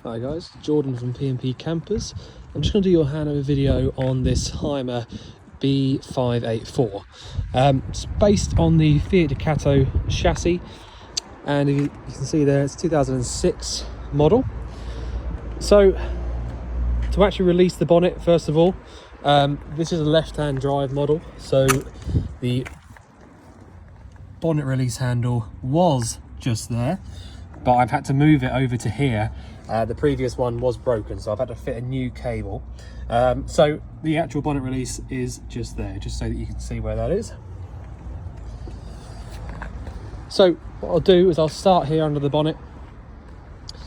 Hi guys, Jordan from P&P Campers. I'm just going to do your handover video on this Hymer B584. It's based on the Fiat Ducato chassis, and you can see there it's 2006 model. So to actually release the bonnet, first of all, this is a left-hand drive model, so the bonnet release handle was just there, but I've had to move it over to here. The previous one was broken, so I've had to fit a new cable. So the actual bonnet release is just there, just so that you can see where that is. So what I'll do is I'll start here under the bonnet.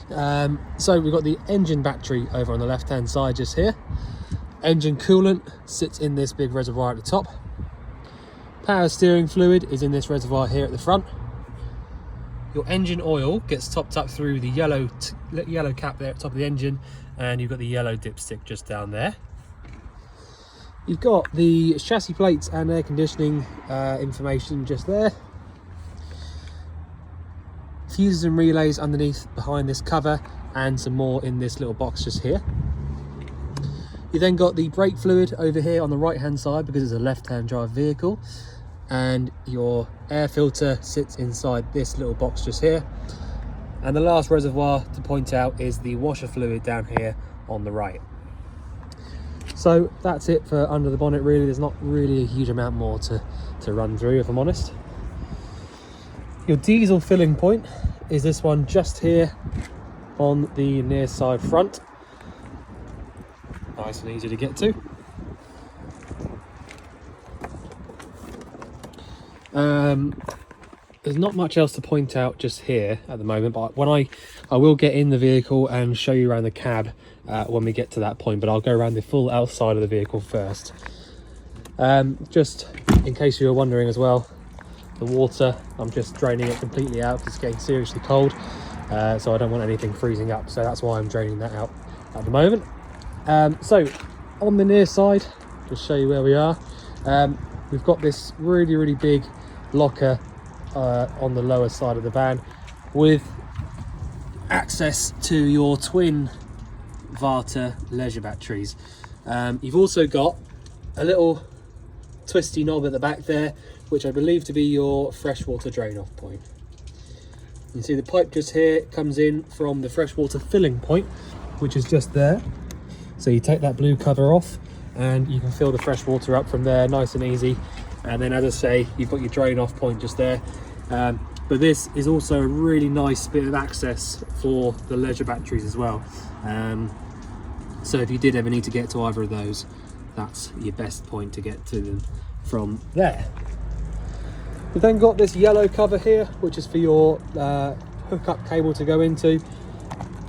So we've got the engine battery over on the left hand side just here. Engine coolant sits in this big reservoir at the top. Power steering fluid is in this reservoir here at the front. Your engine oil gets topped up through the yellow cap there at the top of the engine, and you've got the yellow dipstick just down there. You've got the chassis plates and air conditioning information just there. Fuses and relays underneath behind this cover, and some more in this little box just here. You then got the brake fluid over here on the right hand side because it's a left hand drive vehicle, and your air filter sits inside this little box just here. And the last reservoir to point out is the washer fluid down here on the right. So that's it for under the bonnet really. There's not really a huge amount more to run through, if I'm honest. Your diesel filling point is this one just here on the near side front. Nice and easy to get to. There's not much else to point out just here at the moment, but when I will get in the vehicle and show you around the cab when we get to that point, but I'll go around the full outside of the vehicle first. Just in case you were wondering as well, the water, I'm just draining it completely out because it's getting seriously cold, so I don't want anything freezing up, so that's why I'm draining that out at the moment. So on the near side, just show you where we are. We've got this really big locker on the lower side of the van with access to your twin Varta leisure batteries. You've also got a little twisty knob at the back there, which I believe to be your freshwater drain off point. You can see the pipe just here comes in from the freshwater filling point, which is just there. So you take that blue cover off and you can fill the fresh water up from there, nice and easy. And then, as I say, you've got your drain off point just there. But this is also a really nice bit of access for the leisure batteries as well. So if you did ever need to get to either of those, that's your best point to get to them from there. We've then got this yellow cover here, which is for your hookup cable to go into.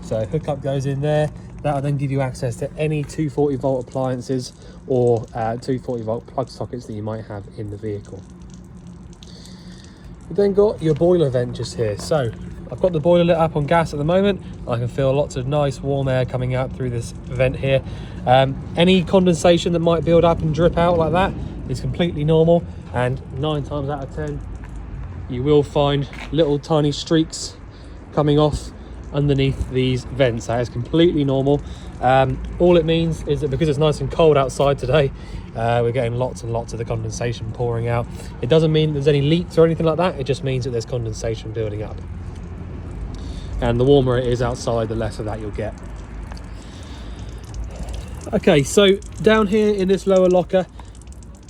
So hookup goes in there. That'll then give you access to any 240 volt appliances or 240 volt plug sockets that you might have in the vehicle. You've then got your boiler vent just here. So I've got the boiler lit up on gas at the moment. I can feel lots of nice warm air coming out through this vent here. Any condensation that might build up and drip out like that is completely normal, and 9 times out of 10 you will find little tiny streaks coming off underneath these vents. That is completely normal. All it means is that because it's nice and cold outside today, we're getting lots and lots of the condensation pouring out. It doesn't mean there's any leaks or anything like that, it just means that there's condensation building up. And the warmer it is outside, the less of that you'll get. Okay, so down here in this lower locker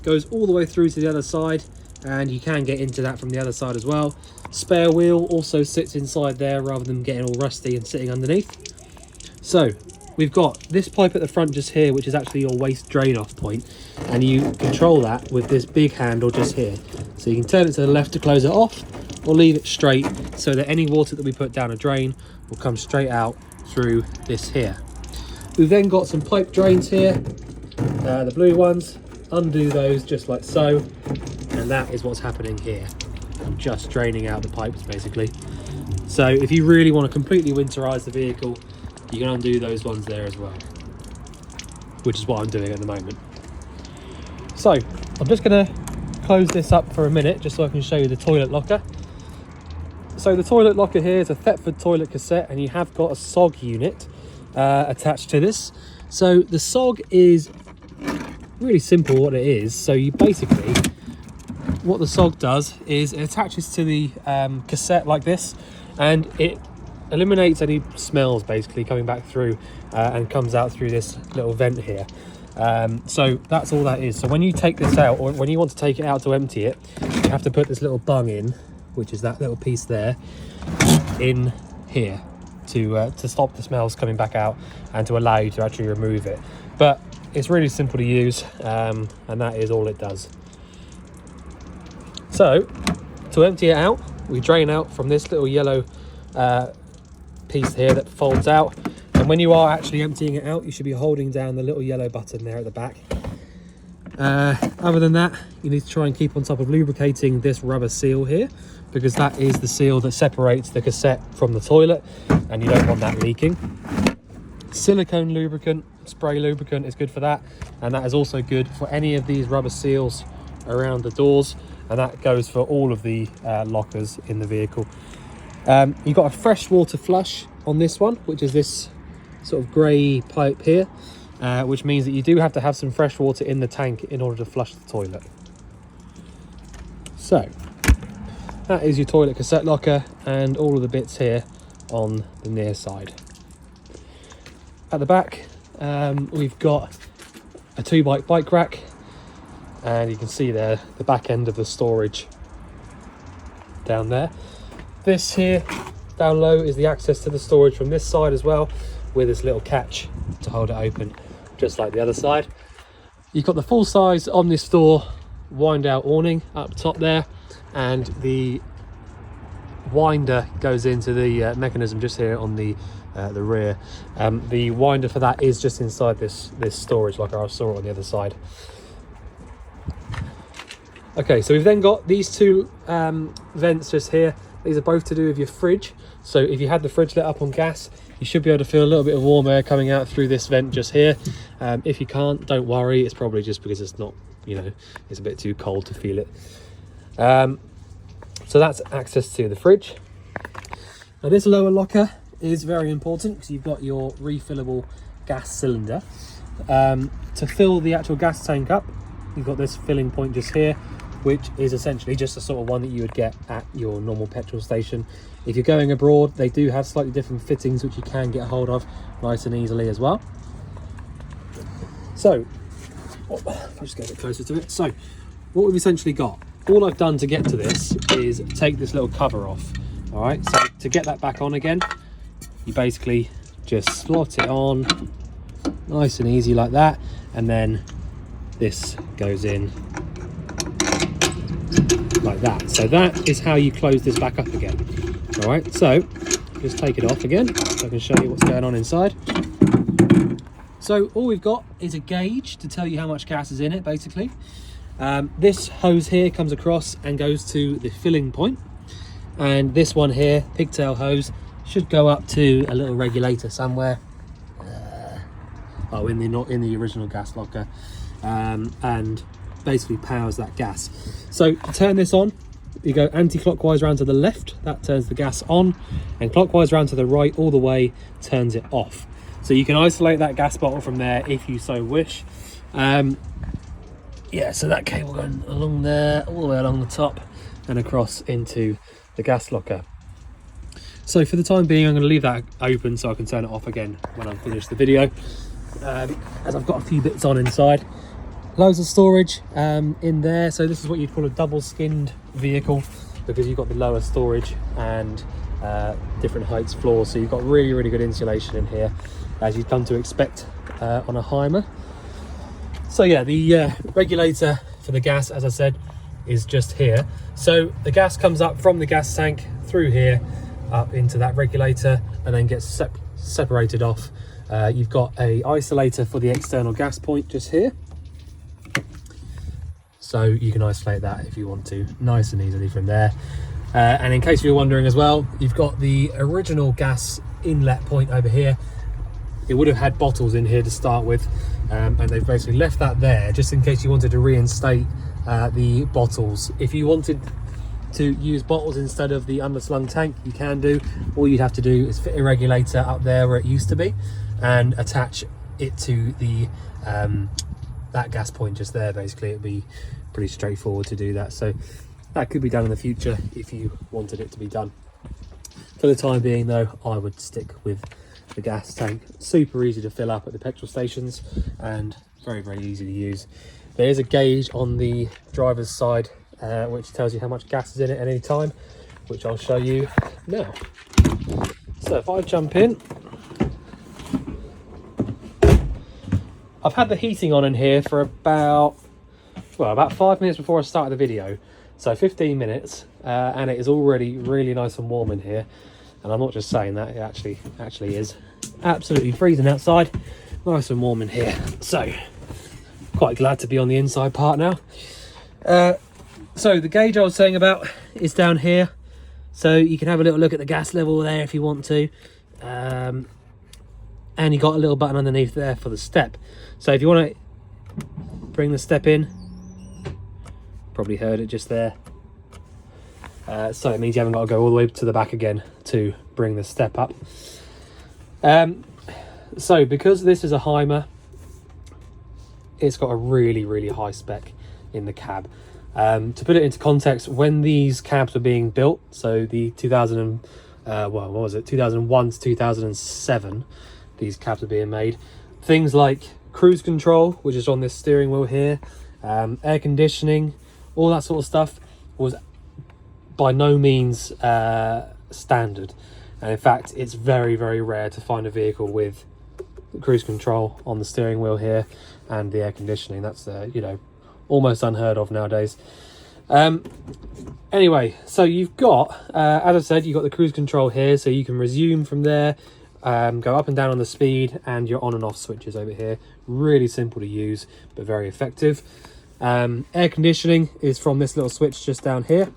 goes all the way through to the other side, and you can get into that from the other side as well. Spare wheel also sits inside there rather than getting all rusty and sitting underneath. So we've got this pipe at the front just here, which is actually your waste drain off point, and you control that with this big handle just here. So you can turn it to the left to close it off, or leave it straight so that any water that we put down a drain will come straight out through this here. We've then got some pipe drains here, the blue ones. Undo those just like so, and that is what's happening here. I'm just draining out the pipes basically. So if you really want to completely winterize the vehicle, you can undo those ones there as well, which is what I'm doing at the moment. So I'm just going to close this up for a minute just so I can show you the toilet locker. So the toilet locker here is a Thetford toilet cassette, and you have got a SOG unit attached to this. So the SOG is really simple what it is. So you basically, what the SOG does is it attaches to the cassette like this, and it eliminates any smells basically coming back through and comes out through this little vent here. So that's all that is. So when you take this out, or when you want to take it out to empty it, you have to put this little bung in, which is that little piece there, in here to stop the smells coming back out and to allow you to actually remove it. But it's really simple to use, and that is all it does. So to empty it out, we drain out from this little yellow piece here that folds out, and when you are actually emptying it out, you should be holding down the little yellow button there at the back. Other than that, you need to try and keep on top of lubricating this rubber seal here, because that is the seal that separates the cassette from the toilet, and you don't want that leaking. Silicone lubricant, spray lubricant is good for that, and that is also good for any of these rubber seals around the doors, and that goes for all of the lockers in the vehicle. You've got a fresh water flush on this one, which is this sort of grey pipe here, which means that you do have to have some fresh water in the tank in order to flush the toilet. So that is your toilet cassette locker and all of the bits here on the near side. At the back, we've got a 2-bike bike rack, and you can see there the back end of the storage down there. This here down low is the access to the storage from this side as well, with this little catch to hold it open, just like the other side. You've got the full size Omnistore wind out awning up top there, and the winder goes into the mechanism just here on the rear. The winder for that is just inside this storage locker. I saw it on the other side. Okay, so we've then got these two vents just here. These are both to do with your fridge. So if you had the fridge lit up on gas, you should be able to feel a little bit of warm air coming out through this vent just here. If you can't, don't worry. It's probably just because it's not, you know, it's a bit too cold to feel it. So that's access to the fridge. Now this lower locker is very important because you've got your refillable gas cylinder. To fill the actual gas tank up, you've got this filling point just here, which is essentially just the sort of one that you would get at your normal petrol station. If you're going abroad, they do have slightly different fittings which you can get hold of nice and easily as well. So, I'll just get a bit closer to it. So, what we've essentially got, all I've done to get to this is take this little cover off. All right, so to get that back on again, you basically just slot it on nice and easy like that, and then this goes in like that. So that is how you close this back up again. All right, so just take it off again so I can show you what's going on inside. So all we've got is a gauge to tell you how much gas is in it, basically. This hose here comes across and goes to the filling point, and this one here, pigtail hose, should go up to a little regulator somewhere. In the original gas locker, and basically powers that gas. So to turn this on, you go anti-clockwise round to the left, that turns the gas on, and clockwise round to the right all the way turns it off. So you can isolate that gas bottle from there if you so wish. Yeah, so that cable going along there, all the way along the top and across into the gas locker. So for the time being, I'm going to leave that open so I can turn it off again when I've finished the video, as I've got a few bits on inside. Loads of storage in there. So this is what you'd call a double skinned vehicle, because you've got the lower storage and different heights floors. So you've got really, really good insulation in here, as you've come to expect on a Hymer. So yeah, the regulator for the gas, as I said, is just here. So the gas comes up from the gas tank through here up into that regulator and then gets separated off. You've got a isolator for the external gas point just here, so you can isolate that if you want to, nice and easily from there. And in case you're wondering as well, you've got the original gas inlet point over here. It would have had bottles in here to start with, and they've basically left that there just in case you wanted to reinstate the bottles. If you wanted to use bottles instead of the underslung tank, you can do. All you'd have to do is fit a regulator up there where it used to be, and attach it to the that gas point just there. Basically, it'd be pretty straightforward to do that, so that could be done in the future if you wanted it to be done. For the time being though, I would stick with the gas tank. Super easy to fill up at the petrol stations and very easy to use. There is a gauge on the driver's side which tells you how much gas is in it at any time, which I'll show you now. So if I jump in, I've had the heating on in here for about 5 minutes before I started the video, so 15 minutes, and it is already really nice and warm in here. And I'm not just saying that, it actually is absolutely freezing outside, nice and warm in here. So quite glad to be on the inside part now. So the gauge I was saying about is down here, so you can have a little look at the gas level there if you want to. And you got a little button underneath there for the step. So if you want to bring the step in, probably heard it just there. So it means you haven't got to go all the way to the back again to bring the step up. So because this is a Hymer, it's got a really high spec in the cab. To put it into context, when these cabs were being built, so the 2001 to 2007, these cabs are being made, things like cruise control, which is on this steering wheel here, air conditioning, all that sort of stuff was by no means standard. And in fact, it's very rare to find a vehicle with cruise control on the steering wheel here and the air conditioning. That's you know, almost unheard of nowadays. Anyway, so you've got as I said, you've got the cruise control here, so you can resume from there, go up and down on the speed, and your on and off switches over here. Really simple to use but very effective. Air conditioning is from this little switch just down here.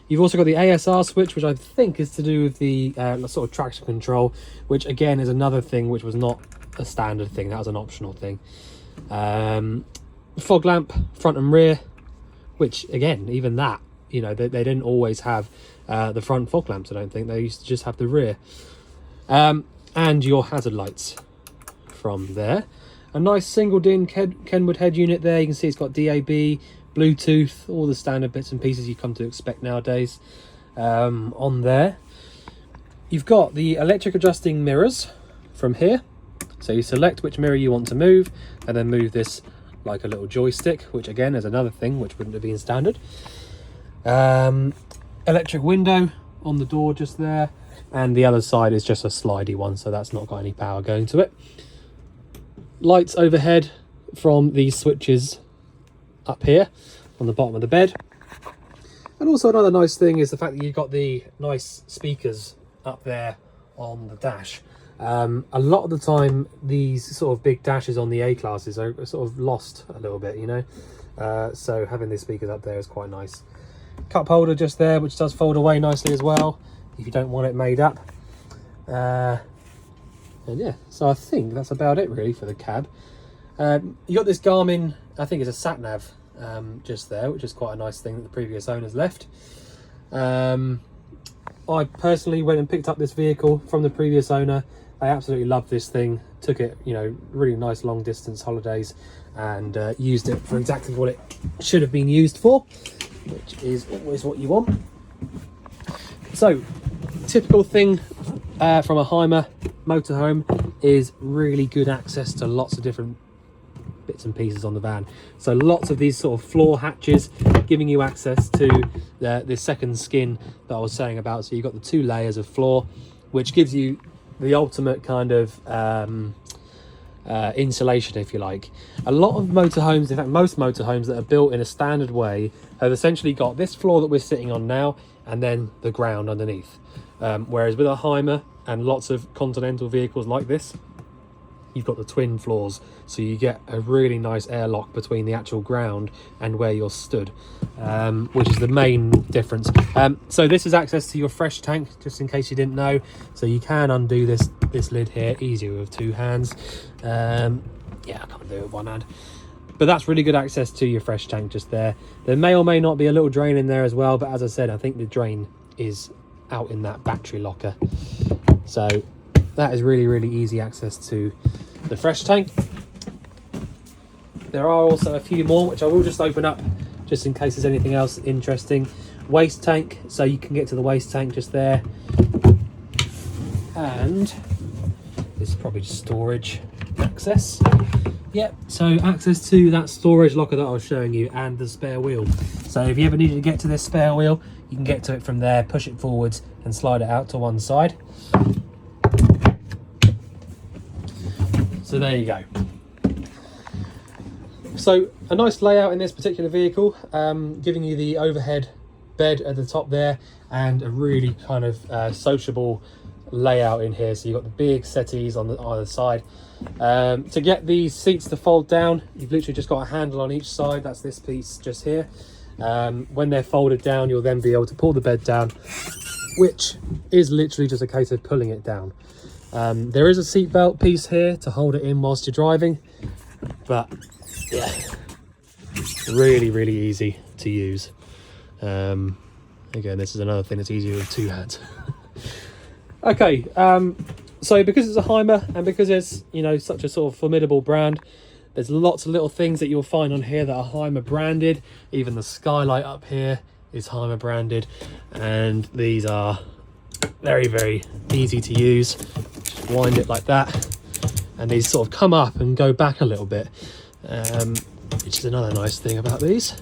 You've also got the ASR switch, which I think is to do with the sort of traction control, which again is another thing which was not a standard thing, that was an optional thing. Fog lamp front and rear, which again, even that, you know, they didn't always have the front fog lamps, I don't think. They used to just have the rear. And your hazard lights from there. A nice single DIN Kenwood head unit there. You can see it's got DAB, Bluetooth, all the standard bits and pieces you come to expect nowadays on there. You've got the electric adjusting mirrors from here. So you select which mirror you want to move and then move this like a little joystick, which again is another thing which wouldn't have been standard. Electric window on the door just there, and the other side is just a slidey one, so that's not got any power going to it. Lights overhead from these switches up here on the bottom of the bed. And also another nice thing is the fact that you've got the nice speakers up there on the dash. A lot of the time these sort of big dashes on the A classes are sort of lost a little bit, you know, so having these speakers up there is quite nice. Cup holder just there, which does fold away nicely as well if you don't want it made up. And yeah, so I think that's about it really for the cab. You got this Garmin, I think it's a sat nav just there, which is quite a nice thing that the previous owners left. I personally went and picked up this vehicle from the previous owner. I absolutely loved this thing. Took it, you know, really nice long distance holidays and used it for exactly what it should have been used for, which is always what you want. So, typical thing from a Hymer motorhome is really good access to lots of different bits and pieces on the van. So lots of these sort of floor hatches giving you access to this second skin that I was saying about. So you've got the 2 layers of floor, which gives you the ultimate kind of insulation, if you like. A lot of motorhomes, in fact most motorhomes that are built in a standard way, have essentially got this floor that we're sitting on now and then the ground underneath. Whereas with a Hymer and lots of Continental vehicles like this, you've got the twin floors, so you get a really nice airlock between the actual ground and where you're stood, which is the main difference. So this is access to your fresh tank, just in case you didn't know. So you can undo this lid here easier with 2 hands. Yeah, I can't do it with 1 hand, but that's really good access to your fresh tank just there. There may or may not be a little drain in there as well, but as I said, I think the drain is out in that battery locker. So that is really, really easy access to the fresh tank. There are also a few more, which I will just open up just in case there's anything else interesting. Waste tank, so you can get to the waste tank just there. And this is probably just storage access. Yep, so access to that storage locker that I was showing you and the spare wheel. So if you ever needed to get to this spare wheel, you can get to it from there, push it forwards and slide it out to one side. So there you go. So a nice layout in this particular vehicle, giving you the overhead bed at the top there and a really kind of sociable layout in here. So you've got the big settees on either side. To get these seats to fold down, you've literally just got a handle on each side. That's this piece just here. When they're folded down, you'll then be able to pull the bed down, which is literally just a case of pulling it down. There is a seat belt piece here to hold it in whilst you're driving, but yeah, really, really easy to use. Again, this is another thing that's easier with two hands. Okay, so because it's a Hymer and because it's, you know, such a sort of formidable brand, there's lots of little things that you'll find on here that are Hymer branded. Even the Skylight up here is Hymer branded, and these are very, very easy to use. Just wind it like that, and these sort of come up and go back a little bit, which is another nice thing about these.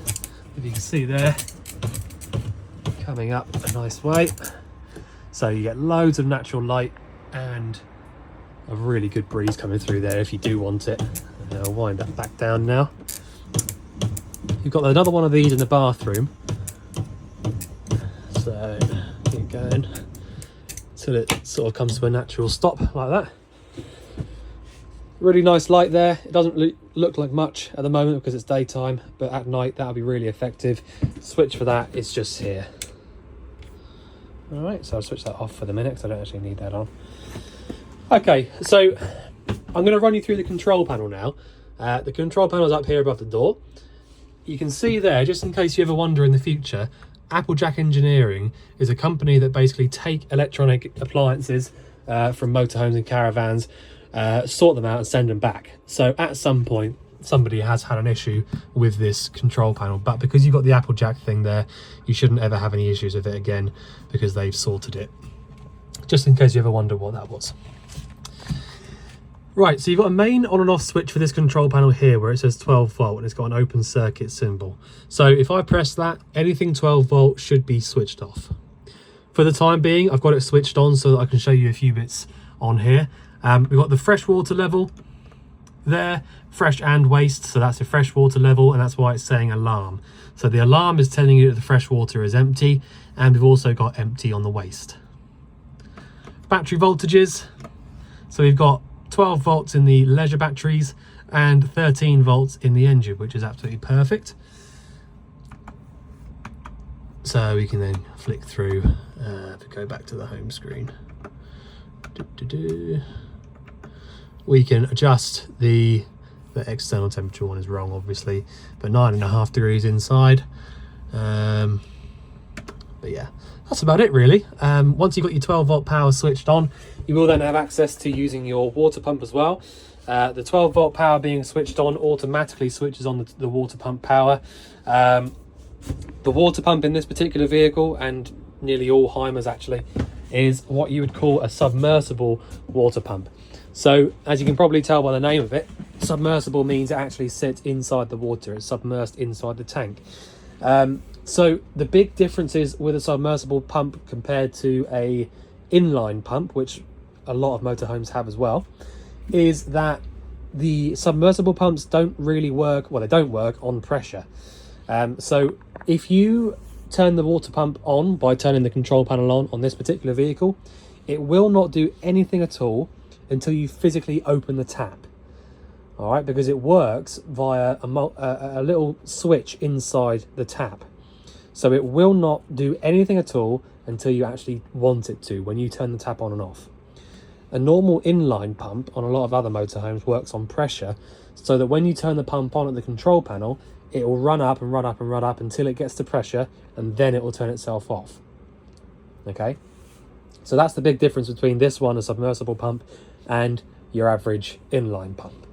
If you can see there, coming up a nice way. So you get loads of natural light and a really good breeze coming through there if you do want it. And I'll wind that back down now. You've got another one of these in the bathroom. So keep going till it sort of comes to a natural stop like that. Really nice light there. It doesn't look like much at the moment because it's daytime, but at night that'll be really effective. Switch for that is just here. All right, so I'll switch that off for the minute because I don't actually need that on. Okay, so I'm going to run you through the control panel now. The control panel is up here above the door. You can see there, just in case you ever wonder in the future, Applejack Engineering is a company that basically take electronic appliances from motorhomes and caravans, sort them out and send them back. So at some point, somebody has had an issue with this control panel, but because you've got the Applejack thing there, you shouldn't ever have any issues with it again because they've sorted it. Just in case you ever wonder what that was. Right, so you've got a main on and off switch for this control panel here where it says 12 volt and it's got an open circuit symbol. So if I press that, anything 12 volt should be switched off. For the time being, I've got it switched on so that I can show you a few bits on here. We've got the fresh water level there, fresh and waste, so that's the fresh water level, and that's why it's saying alarm. So the alarm is telling you that the fresh water is empty, and we've also got empty on the waste. Battery voltages, so we've got 12 volts in the leisure batteries and 13 volts in the engine, which is absolutely perfect. So we can then flick through to go back to the home screen. We can adjust the external temperature one is wrong obviously, but 9.5 degrees inside. But yeah, that's about it really. Once you've got your 12 volt power switched on, you will then have access to using your water pump as well. The 12 volt power being switched on automatically switches on the water pump power. The water pump in this particular vehicle, and nearly all Hymers actually, is what you would call a submersible water pump. So as you can probably tell by the name of it, submersible means it actually sits inside the water. It's submersed inside the tank. So the big differences with a submersible pump compared to a inline pump, which a lot of motorhomes have as well, is that the submersible pumps don't really work, well, they don't work on pressure. So if you turn the water pump on by turning the control panel on this particular vehicle, it will not do anything at all until you physically open the tap. All right, because it works via a little switch inside the tap. So it will not do anything at all until you actually want it to, when you turn the tap on and off. A normal inline pump on a lot of other motorhomes works on pressure, so that when you turn the pump on at the control panel, it will run up and run up and run up until it gets to pressure, and then it will turn itself off. Okay? So that's the big difference between this one, a submersible pump, and your average inline pump.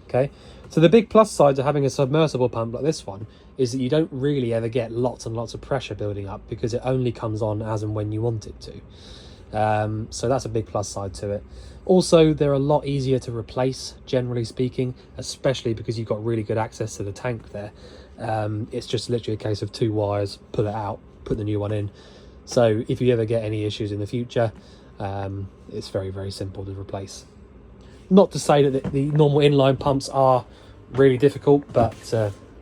Okay, so the big plus side to having a submersible pump like this one is that you don't really ever get lots and lots of pressure building up, because it only comes on as and when you want it to. So that's a big plus side to it. Also, they're a lot easier to replace, generally speaking, especially because you've got really good access to the tank there. It's just literally a case of 2 wires, pull it out, put the new one in. So if you ever get any issues in the future, it's very, very simple to replace. Not to say that the normal inline pumps are really difficult, but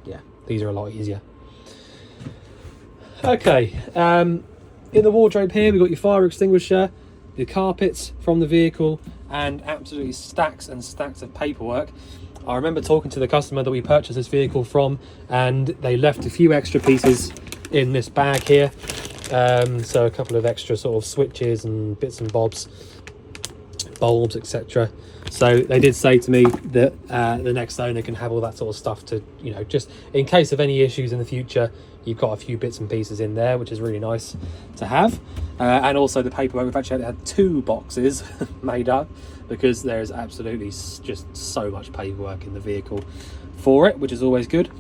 yeah, these are a lot easier. Okay, in the wardrobe here, we've got your fire extinguisher, the carpets from the vehicle, and absolutely stacks and stacks of paperwork. I remember talking to the customer that we purchased this vehicle from, and they left a few extra pieces in this bag here. So a couple of extra sort of switches and bits and bobs, bulbs, etc. So they did say to me that the next owner can have all that sort of stuff to, you know, just in case of any issues in the future, you've got a few bits and pieces in there, which is really nice to have. And also the paperwork, we've actually had 2 boxes made up, because there is absolutely just so much paperwork in the vehicle for it, which is always good.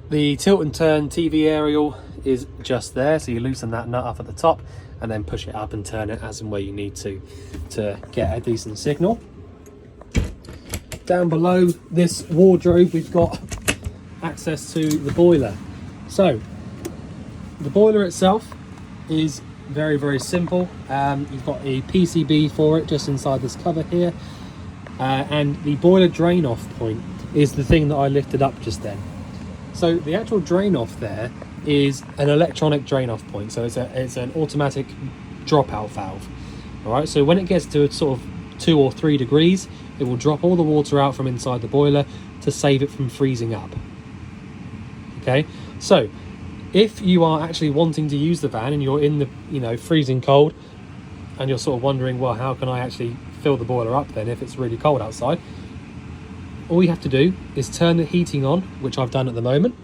The tilt and turn TV aerial is just there, so you loosen that nut up at the top and then push it up and turn it as and where you need to get a decent signal. Down below this wardrobe, we've got access to the boiler. So the boiler itself is very, very simple. You've got a PCB for it just inside this cover here, and the boiler drain off point is the thing that I lifted up just then. So the actual drain off there is an electronic drain off point, so it's an automatic dropout valve. All right, so when it gets to a sort of 2 or 3 degrees, it will drop all the water out from inside the boiler to save it from freezing up. Okay, so if you are actually wanting to use the van and you're in the, you know, freezing cold, and you're sort of wondering, well, how can I actually fill the boiler up then if it's really cold outside? All you have to do is turn the heating on, which I've done at the moment.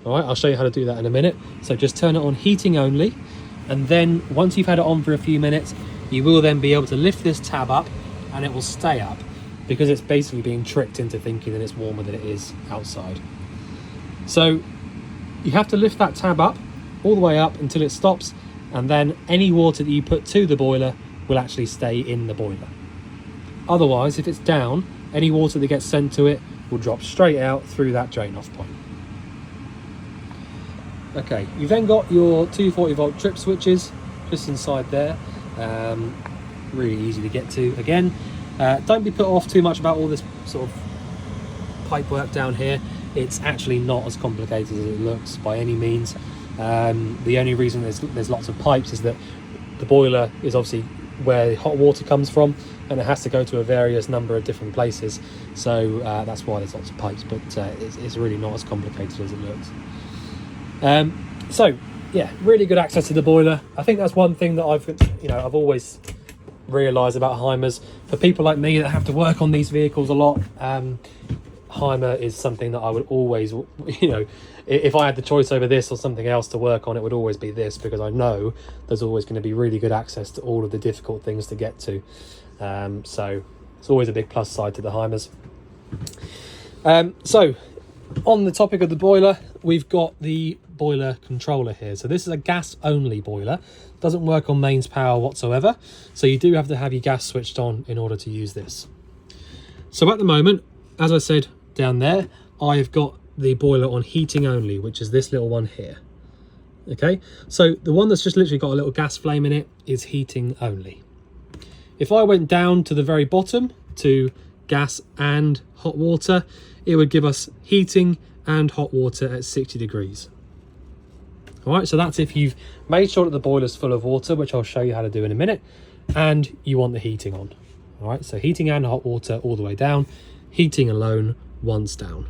All right, I'll show you how to do that in a minute. So just turn it on heating only, and then once you've had it on for a few minutes, you will then be able to lift this tab up and it will stay up, because it's basically being tricked into thinking that it's warmer than it is outside. So you have to lift that tab up all the way up until it stops, and then any water that you put to the boiler will actually stay in the boiler. Otherwise, if it's down, any water that gets sent to it will drop straight out through that drain off point. Okay, you've then got your 240 volt trip switches just inside there. Really easy to get to. Again, don't be put off too much about all this sort of pipe work down here. It's actually not as complicated as it looks by any means. The only reason there's lots of pipes is that the boiler is obviously where the hot water comes from, and it has to go to a various number of different places. So that's why there's lots of pipes, but it's really not as complicated as it looks. So yeah, really good access to the boiler. I think that's one thing that I've always realised about Hymers. For people like me that have to work on these vehicles a lot, Hymer is something that I would always, you know, if I had the choice over this or something else to work on, it would always be this, because I know there's always going to be really good access to all of the difficult things to get to. So it's always a big plus side to the Hymers. So on the topic of the boiler, we've got the boiler controller here. So this is a gas only boiler, doesn't work on mains power whatsoever, so you do have to have your gas switched on in order to use this. So at the moment, as I said down there, I've got the boiler on heating only, which is this little one here. Okay, so the one that's just literally got a little gas flame in it is heating only. If I went down to the very bottom to gas and hot water, it would give us heating and hot water at 60 degrees. All right, so that's if you've made sure that the boiler's full of water, which I'll show you how to do in a minute, and you want the heating on. All right, so heating and hot water all the way down, heating alone once down.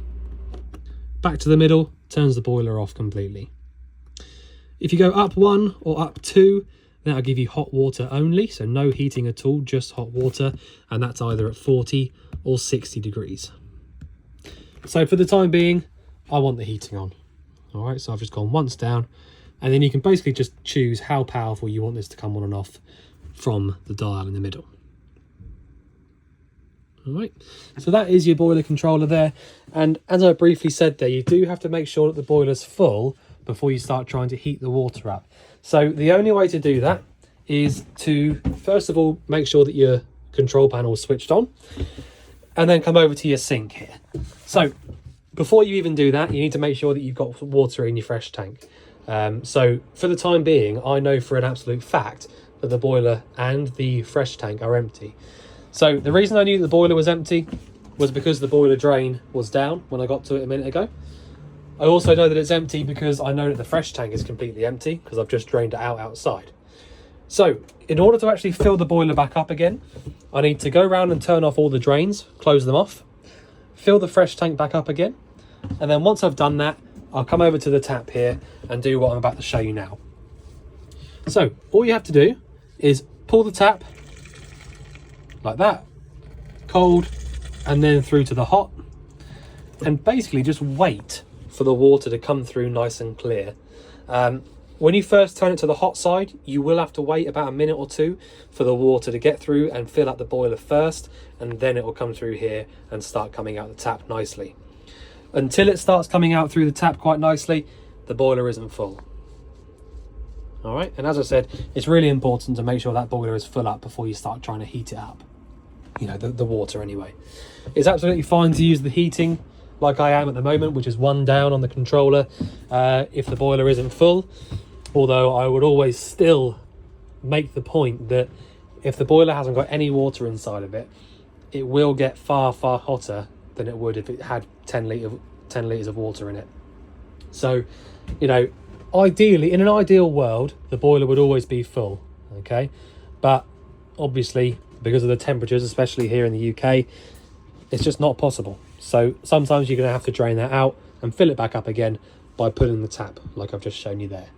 Back to the middle, turns the boiler off completely. If you go up 1 or up 2, that'll give you hot water only, so no heating at all, just hot water, and that's either at 40 or 60 degrees. So for the time being, I want the heating on. All right, so I've just gone once down, And then you can basically just choose how powerful you want this to come on and off from the dial in the middle. All right, so that is your boiler controller there. And as I briefly said there, you do have to make sure that the boiler's full before you start trying to heat the water up. So the only way to do that is to, first of all, make sure that your control panel is switched on, and then come over to your sink here. So before you even do that, you need to make sure that you've got water in your fresh tank. So for the time being, I know for an absolute fact that the boiler and the fresh tank are empty. So the reason I knew the boiler was empty was because the boiler drain was down when I got to it a minute ago. I also know that it's empty because I know that the fresh tank is completely empty because I've just drained it out outside. So in order to actually fill the boiler back up again, I need to go around and turn off all the drains, close them off, fill the fresh tank back up again. And then once I've done that, I'll come over to the tap here and do what I'm about to show you now. So all you have to do is pull the tap like that, cold, and then through to the hot, and basically just wait for the water to come through nice and clear. When you first turn it to the hot side, you will have to wait about a minute or two for the water to get through and fill up the boiler first, and then it will come through here and start coming out the tap nicely. Until it starts coming out through the tap quite nicely, the boiler isn't full. All right, and as I said, it's really important to make sure that boiler is full up before you start trying to heat it up. You know, the water anyway. It's absolutely fine to use the heating like I am at the moment, which is 1 down on the controller, if the boiler isn't full. Although I would always still make the point that if the boiler hasn't got any water inside of it, it will get far, far hotter than it would if it had 10 litres of water in it. So, you know, ideally, in an ideal world, the boiler would always be full, okay? But obviously, because of the temperatures, especially here in the UK, it's just not possible. So sometimes you're going to have to drain that out and fill it back up again by pulling the tap, like I've just shown you there.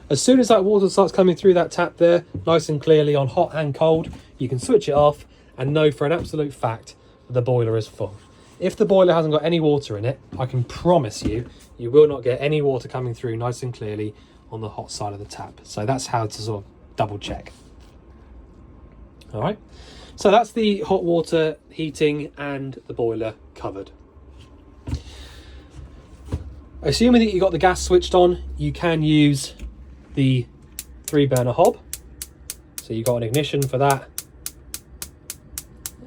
As soon as that water starts coming through that tap there, nice and clearly on hot and cold, you can switch it off and know for an absolute fact that the boiler is full. If the boiler hasn't got any water in it, I can promise you, you will not get any water coming through nice and clearly on the hot side of the tap. So that's how to sort of double check. All right, so that's the hot water heating and the boiler covered. Assuming that you got the gas switched on, you can use the 3-burner hob. So you've got an ignition for that,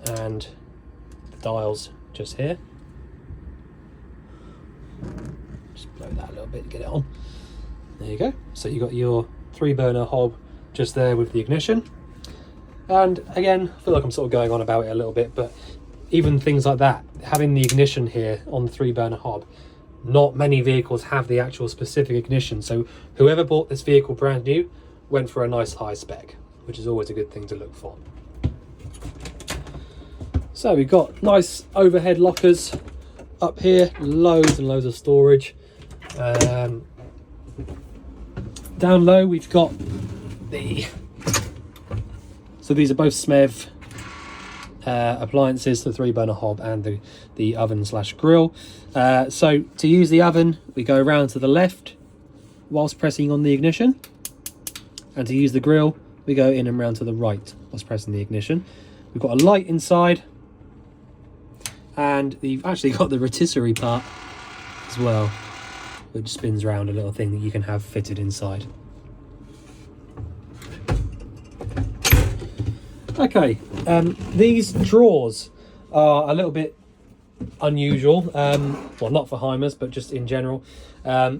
and the dials just here. Just blow that a little bit to get it on. There you go. So you've got your 3-burner hob just there with the ignition. And again, I feel like I'm sort of going on about it a little bit, but even things like that, having the ignition here on the 3-burner hob, not many vehicles have the actual specific ignition. So whoever bought this vehicle brand new went for a nice high spec, which is always a good thing to look for. So we've got nice overhead lockers up here, loads and loads of storage. Down low we've got so these are both SMEV appliances, the 3-burner hob and the oven slash grill. So to use the oven, we go around to the left whilst pressing on the ignition, and to use the grill, we go in and round to the right whilst pressing the ignition. We've got a light inside, and you've actually got the rotisserie part as well, which spins around, a little thing that you can have fitted inside. Okay, these drawers are a little bit unusual. Well, not for Hymers, but just in general.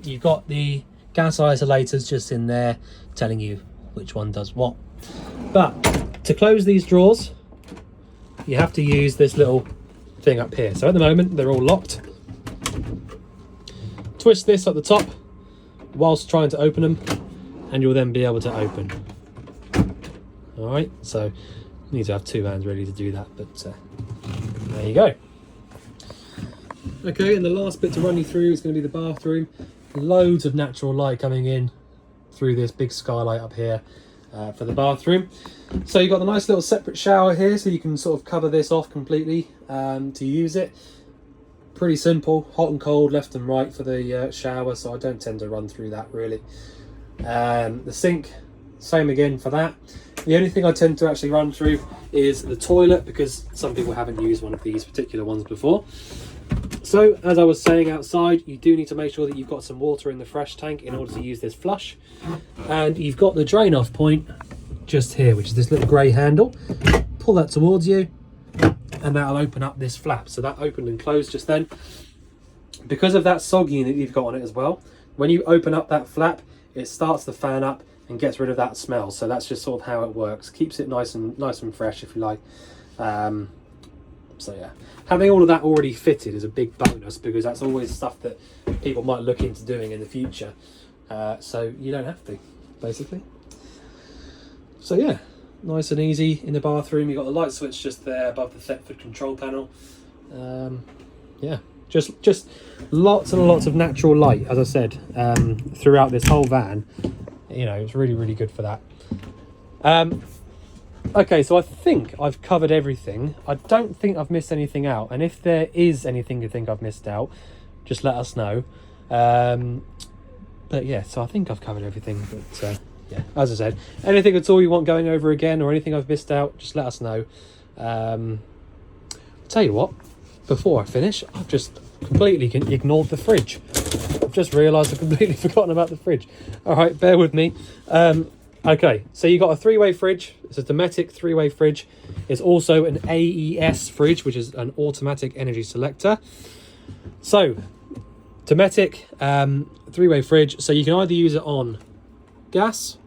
You've got the gas isolators just in there telling you which one does what. But to close these drawers, you have to use this little thing up here. So at the moment, they're all locked. Twist this at the top whilst trying to open them, and you'll then be able to open. All right, so you need to have 2 hands ready to do that, but there you go. Okay, and the last bit to run you through is going to be the bathroom. Loads of natural light coming in through this big skylight up here for the bathroom. So you've got the nice little separate shower here, so you can sort of cover this off completely to use it. Pretty simple, hot and cold, left and right for the shower, so I don't tend to run through that really. The sink, same again for that. The only thing I tend to actually run through is the toilet, because some people haven't used one of these particular ones before. So as I was saying outside, you do need to make sure that you've got some water in the fresh tank in order to use this flush. And you've got the drain off point just here, which is this little grey handle. Pull that towards you and that'll open up this flap. So that opened and closed just then. Because of that soggy that you've got on it as well, when you open up that flap, it starts the fan up and gets rid of that smell. So that's just sort of how it works. Keeps it nice and fresh, if you like. So yeah, having all of that already fitted is a big bonus, because that's always stuff that people might look into doing in the future. So you don't have to, basically. So yeah, nice and easy in the bathroom. You've got the light switch just there above the Thetford control panel. Yeah, just lots and lots of natural light, as I said, throughout this whole van. You know, it's really, really good for that. Okay, so I think I've covered everything. I don't think I've missed anything out. And if there is anything you think I've missed out, just let us know. But yeah, so I think I've covered everything. But yeah, as I said, anything at all you want going over again, or anything I've missed out, just let us know. I'll tell you what, before I finish, I've just completely ignored the fridge. I've just realised I've completely forgotten about the fridge. All right, bear with me. Okay, so you got a three-way fridge. It's a Dometic three-way fridge. It's also an AES fridge, which is an automatic energy selector. So, Dometic three-way fridge. So you can either use it on gas,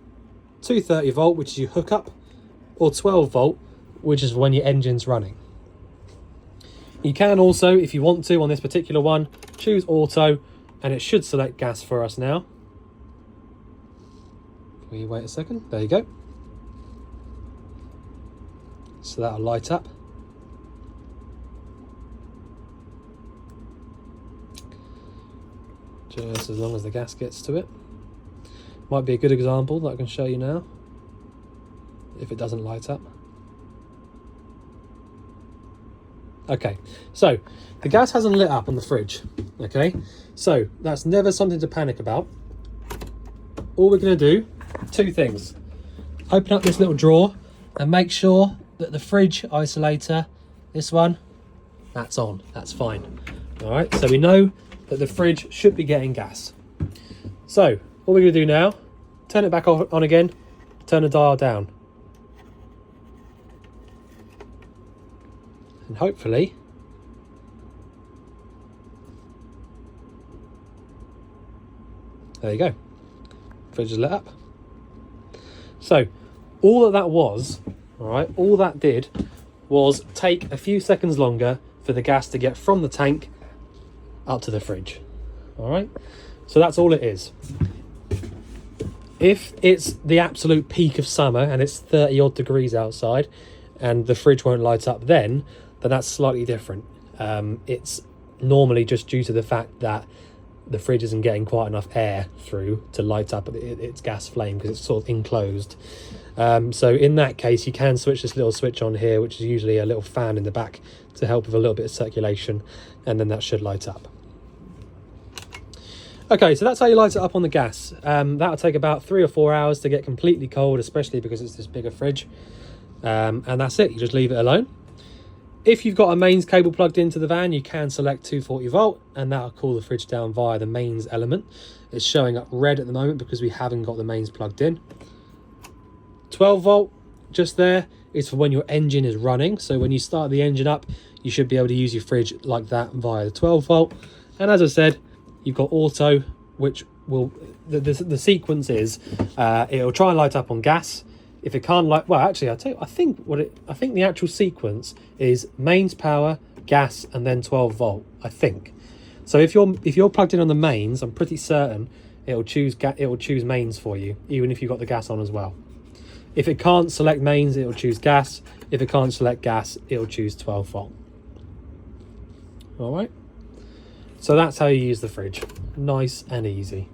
230 volt, which is your hookup, or 12 volt, which is when your engine's running. You can also, if you want to, on this particular one, choose auto, and it should select gas for us now. We wait a second. There you go. So that'll light up. Just as long as the gas gets to it. Might be a good example that I can show you now, if it doesn't light up. Okay, so the gas hasn't lit up on the fridge. Okay, so that's never something to panic about. All we're going to do, two things. Open up this little drawer and make sure that the fridge isolator, this one, that's on. That's fine. All right, so we know that the fridge should be getting gas. So all we're going to do now, turn it back on again, turn the dial down. And hopefully there you go, fridge is lit up. So all that was, all right, all that did was take a few seconds longer for the gas to get from the tank up to the fridge. All right, so that's all it is. If it's the absolute peak of summer and it's 30 odd degrees outside and the fridge won't light up, then that's slightly different. It's normally just due to the fact that the fridge isn't getting quite enough air through to light up its gas flame, because it's sort of enclosed. So in that case, you can switch this little switch on here, which is usually a little fan in the back to help with a little bit of circulation, and then that should light up. Okay, so that's how you light it up on the gas. That'll take about 3 or 4 hours to get completely cold, especially because it's this bigger fridge. And that's it, you just leave it alone. If you've got a mains cable plugged into the van, you can select 240 volt, and that'll cool the fridge down via the mains element. It's showing up red at the moment because we haven't got the mains plugged in. 12 volt, just there, is for when your engine is running. So when you start the engine up, you should be able to use your fridge like that via the 12 volt. And as I said, you've got auto, which will, the sequence is, it'll try and light up on gas. If it can't light, well, actually, I'll tell you, I think the actual sequence is mains power, gas, and then 12 volt, I think. So if you're plugged in on the mains, I'm pretty certain it'll choose mains for you, even if you've got the gas on as well. If it can't select mains, it'll choose gas. If it can't select gas, it'll choose 12 volt. All right. So that's how you use the fridge. Nice and easy.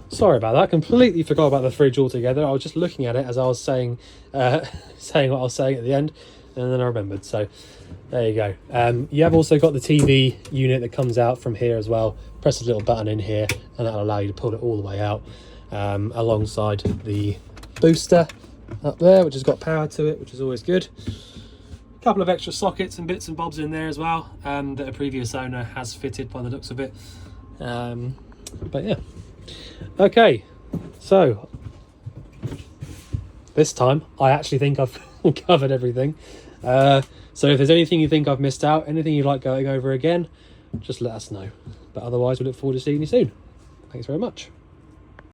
Sorry about that. Completely forgot about the fridge altogether. I was just looking at it as I was saying saying what I was saying at the end. and then I remembered. So there you go. You have also got the TV unit that comes out from here as well. Press a little button in here and that'll allow you to pull it all the way out, alongside the booster up there, which has got power to it, which is always good. A couple of extra sockets and bits and bobs in there as well, that a previous owner has fitted by the looks of it. But yeah, okay, so this time I actually think I've covered everything. So if there's anything you think I've missed out, anything you'd like going over again, just let us know. But otherwise, we look forward to seeing you soon. Thanks very much.